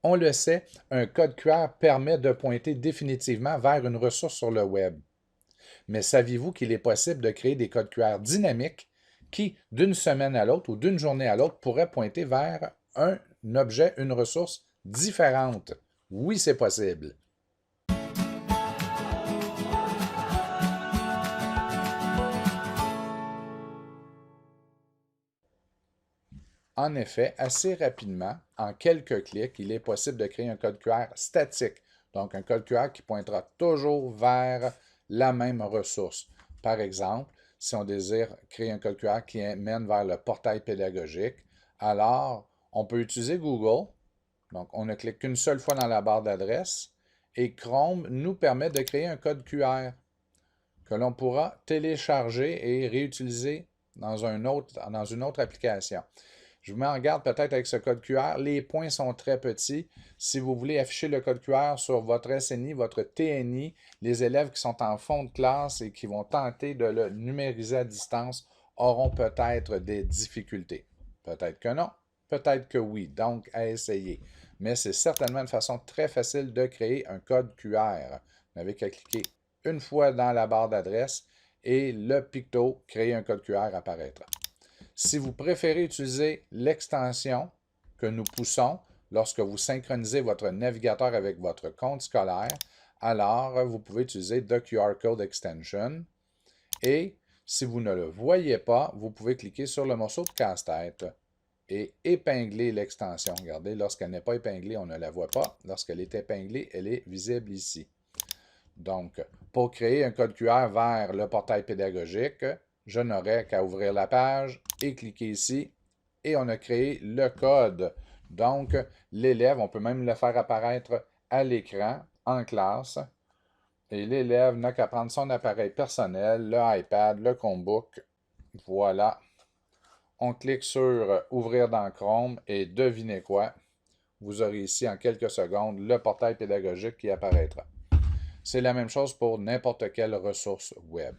On le sait, un code QR permet de pointer définitivement vers une ressource sur le web. Mais saviez-vous qu'il est possible de créer des codes QR dynamiques qui, d'une semaine à l'autre ou d'une journée à l'autre, pourraient pointer vers un objet, une ressource différente? Oui, c'est possible. En effet, assez rapidement, en quelques clics, il est possible de créer un code QR statique, donc un code QR qui pointera toujours vers la même ressource. Par exemple, si on désire créer un code QR qui mène vers le portail pédagogique, alors on peut utiliser Google. Donc, on ne clique qu'une seule fois dans la barre d'adresse et Chrome nous permet de créer un code QR que l'on pourra télécharger et réutiliser dans une autre application. Je vous mets en garde peut-être avec ce code QR. Les points sont très petits. Si vous voulez afficher le code QR sur votre SNI, votre TNI, les élèves qui sont en fond de classe et qui vont tenter de le numériser à distance auront peut-être des difficultés. Peut-être que non, peut-être que oui. Donc, à essayer. Mais c'est certainement une façon très facile de créer un code QR. Vous n'avez qu'à cliquer une fois dans la barre d'adresse et le picto créer un code QR apparaîtra. Si vous préférez utiliser l'extension que nous poussons lorsque vous synchronisez votre navigateur avec votre compte scolaire, alors vous pouvez utiliser The QR Code Extension. Et si vous ne le voyez pas, vous pouvez cliquer sur le morceau de casse-tête et épingler l'extension. Regardez, lorsqu'elle n'est pas épinglée, on ne la voit pas. Lorsqu'elle est épinglée, elle est visible ici. Donc, pour créer un code QR vers le portail pédagogique, je n'aurai qu'à ouvrir la page et cliquer ici et on a créé le code. Donc, l'élève, on peut même le faire apparaître à l'écran en classe et l'élève n'a qu'à prendre son appareil personnel, le iPad, le Chromebook. Voilà. On clique sur Ouvrir dans Chrome et devinez quoi? Vous aurez ici en quelques secondes le portail pédagogique qui apparaîtra. C'est la même chose pour n'importe quelle ressource web.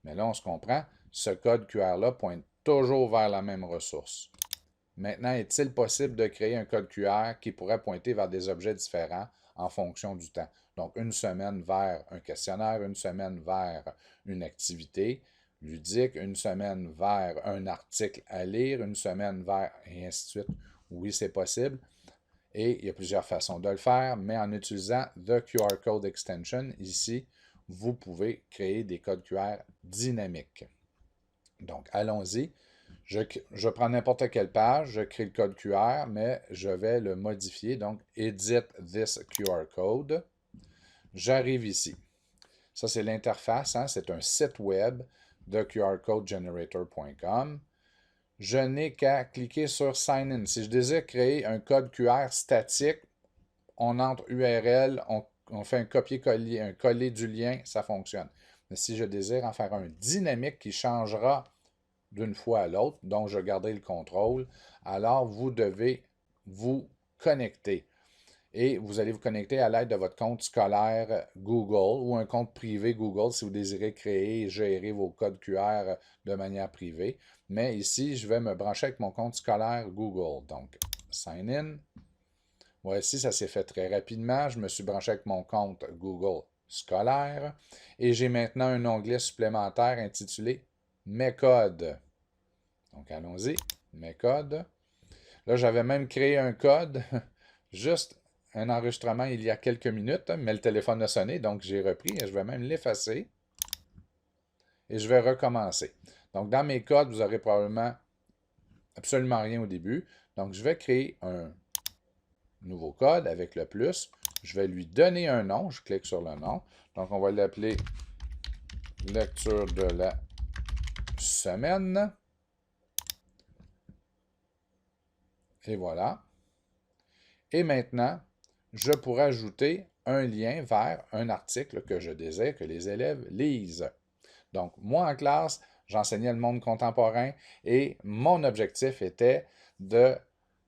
Mais là, on se comprend, ce code QR-là pointe toujours vers la même ressource. Maintenant, est-il possible de créer un code QR qui pourrait pointer vers des objets différents en fonction du temps? Donc, une semaine vers un questionnaire, une semaine vers une activité ludique, une semaine vers un article à lire, une semaine vers... et ainsi de suite. Oui, c'est possible. Et il y a plusieurs façons de le faire, mais en utilisant The QR Code Extension, ici, vous pouvez créer des codes QR dynamiques. Donc, allons-y. Je prends n'importe quelle page, je crée le code QR, mais je vais le modifier. Donc, Edit this QR code. J'arrive ici. Ça, c'est l'interface. Hein? C'est un site web de qrcodegenerator.com. Je n'ai qu'à cliquer sur Sign In. Si je désire créer un code QR statique, on entre URL, on fait un copier-coller, un coller du lien, ça fonctionne. Mais si je désire en faire un dynamique qui changera d'une fois à l'autre, dont je garderai le contrôle, alors vous devez vous connecter. Et vous allez vous connecter à l'aide de votre compte scolaire Google ou un compte privé Google si vous désirez créer et gérer vos codes QR de manière privée. Mais ici, je vais me brancher avec mon compte scolaire Google. Donc, Sign In. Voici, ça s'est fait très rapidement. Je me suis branché avec mon compte Google scolaire. Et j'ai maintenant un onglet supplémentaire intitulé Mes codes. Donc, allons-y. Mes codes. Là, j'avais même créé un code, juste un enregistrement il y a quelques minutes, mais le téléphone a sonné, donc j'ai repris et je vais même l'effacer. Et je vais recommencer. Donc, dans mes codes, vous aurez probablement absolument rien au début. Donc, je vais créer un nouveau code avec le plus. Je vais lui donner un nom. Je clique sur le nom. Donc, on va l'appeler lecture de la semaine. Et voilà. Et maintenant, je pourrais ajouter un lien vers un article que je désire que les élèves lisent. Donc, moi en classe, j'enseignais le monde contemporain et mon objectif était de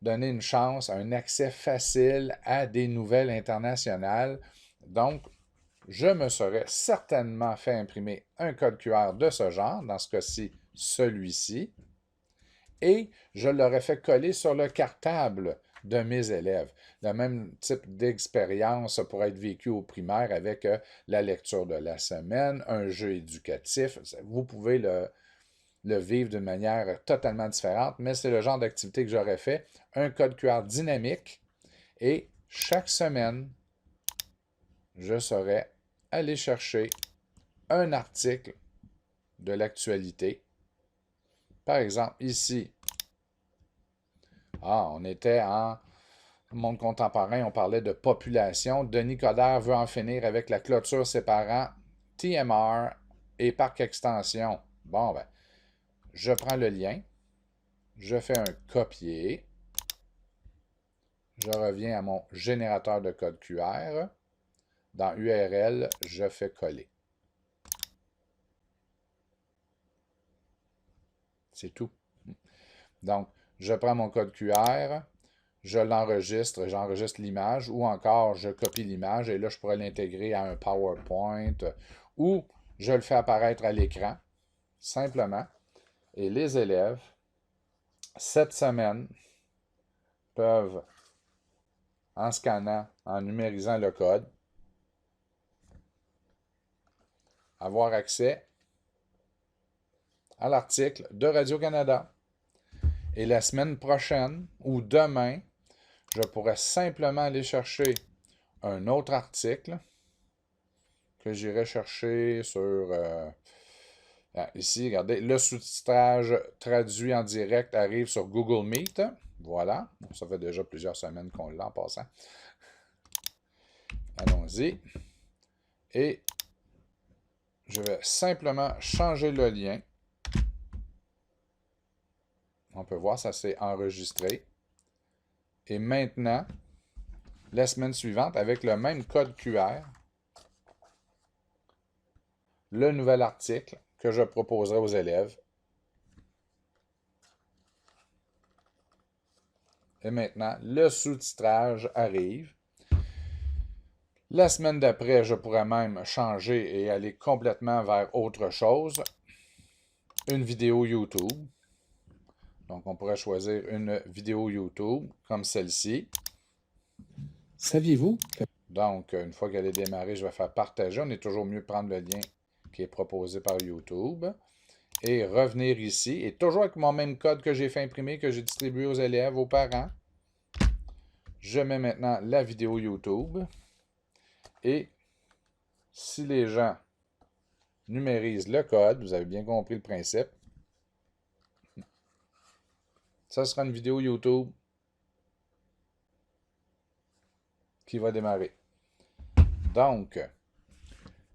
donner une chance, un accès facile à des nouvelles internationales. Donc, je me serais certainement fait imprimer un code QR de ce genre, dans ce cas-ci, celui-ci, et je l'aurais fait coller sur le cartable de mes élèves. Le même type d'expérience pourrait être vécu au primaire avec la lecture de la semaine, un jeu éducatif. Vous pouvez le vivre d'une manière totalement différente, mais c'est le genre d'activité que j'aurais fait. Un code QR dynamique et chaque semaine, je saurais aller chercher un article de l'actualité. Par exemple, ici, on était en monde contemporain, on parlait de population. Denis Coderre veut en finir avec la clôture séparant TMR et Parc Extension. Bon, ben, je prends le lien, je fais un copier, je reviens à mon générateur de code QR. Dans URL, je fais coller. C'est tout. Donc, je prends mon code QR, je l'enregistre, j'enregistre l'image, ou encore je copie l'image et là, je pourrais l'intégrer à un PowerPoint ou je le fais apparaître à l'écran, simplement. Et les élèves, cette semaine, peuvent, en scannant, en numérisant le code, avoir accès à l'article de Radio-Canada. Et la semaine prochaine ou demain, je pourrais simplement aller chercher un autre article que j'irai chercher sur... ici, regardez, le sous-titrage traduit en direct arrive sur Google Meet. Voilà. Bon, ça fait déjà plusieurs semaines qu'on l'a en passant. Allons-y. Et je vais simplement changer le lien. On peut voir, ça s'est enregistré. Et maintenant, la semaine suivante, avec le même code QR, le nouvel article que je proposerai aux élèves. Et maintenant, le sous-titrage arrive. La semaine d'après, je pourrais même changer et aller complètement vers autre chose. Une vidéo YouTube. Donc, on pourrait choisir une vidéo YouTube comme celle-ci. Saviez-vous que... Donc, une fois qu'elle est démarrée, je vais faire partager. On est toujours mieux de prendre le lien qui est proposé par YouTube. Et revenir ici. Et toujours avec mon même code que j'ai fait imprimer, que j'ai distribué aux élèves, aux parents. Je mets maintenant la vidéo YouTube. Et si les gens numérisent le code, vous avez bien compris le principe, ça sera une vidéo YouTube qui va démarrer. Donc,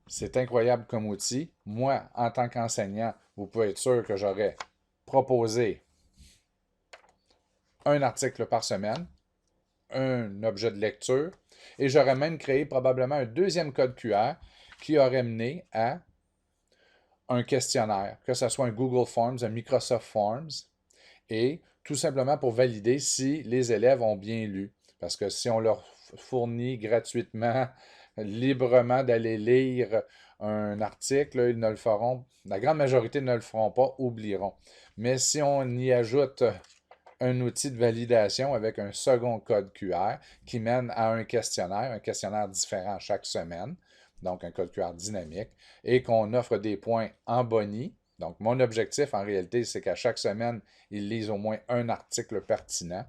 c'est incroyable comme outil. Moi, en tant qu'enseignant, vous pouvez être sûr que j'aurais proposé un article par semaine, un objet de lecture, et j'aurais même créé probablement un deuxième code QR qui aurait mené à un questionnaire, que ce soit un Google Forms, un Microsoft Forms, et tout simplement pour valider si les élèves ont bien lu. Parce que si on leur fournit gratuitement, librement d'aller lire un article, ils ne le feront, la grande majorité ne le feront pas, oublieront. Mais si on y ajoute un outil de validation avec un second code QR qui mène à un questionnaire différent chaque semaine, donc un code QR dynamique, et qu'on offre des points en boni. Donc, mon objectif, en réalité, c'est qu'à chaque semaine, ils lisent au moins un article pertinent.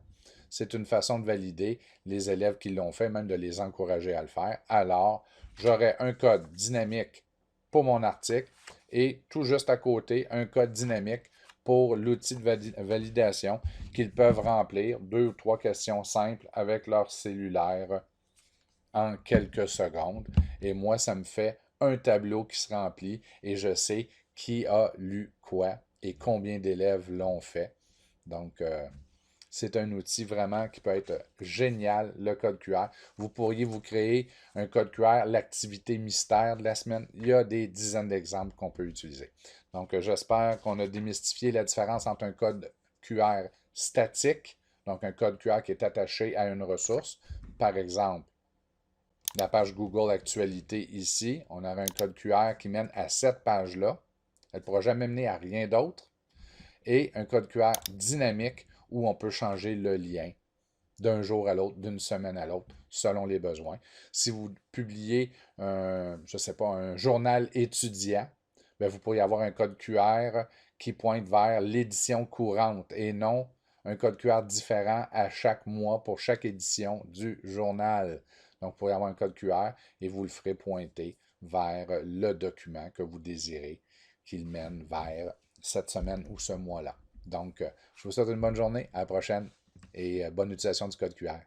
C'est une façon de valider les élèves qui l'ont fait, même de les encourager à le faire. Alors, j'aurai un code dynamique pour mon article et tout juste à côté, un code dynamique pour l'outil de validation qu'ils peuvent remplir 2 ou 3 questions simples avec leur cellulaire en quelques secondes. Et moi, ça me fait un tableau qui se remplit et je sais qui a lu quoi et combien d'élèves l'ont fait. Donc, c'est un outil vraiment qui peut être génial, le code QR. Vous pourriez vous créer un code QR, l'activité mystère de la semaine. Il y a des dizaines d'exemples qu'on peut utiliser. Donc, j'espère qu'on a démystifié la différence entre un code QR statique, donc un code QR qui est attaché à une ressource. Par exemple, la page Google Actualité ici, on aurait un code QR qui mène à cette page-là. Elle ne pourra jamais mener à rien d'autre. Et un code QR dynamique où on peut changer le lien d'un jour à l'autre, d'une semaine à l'autre, selon les besoins. Si vous publiez je ne sais pas, un journal étudiant, bien, vous pourriez avoir un code QR qui pointe vers l'édition courante et non un code QR différent à chaque mois pour chaque édition du journal. Donc, vous pourriez avoir un code QR et vous le ferez pointer vers le document que vous désirez qu'il mène vers cette semaine ou ce mois-là. Donc, je vous souhaite une bonne journée. À la prochaine et bonne utilisation du code QR.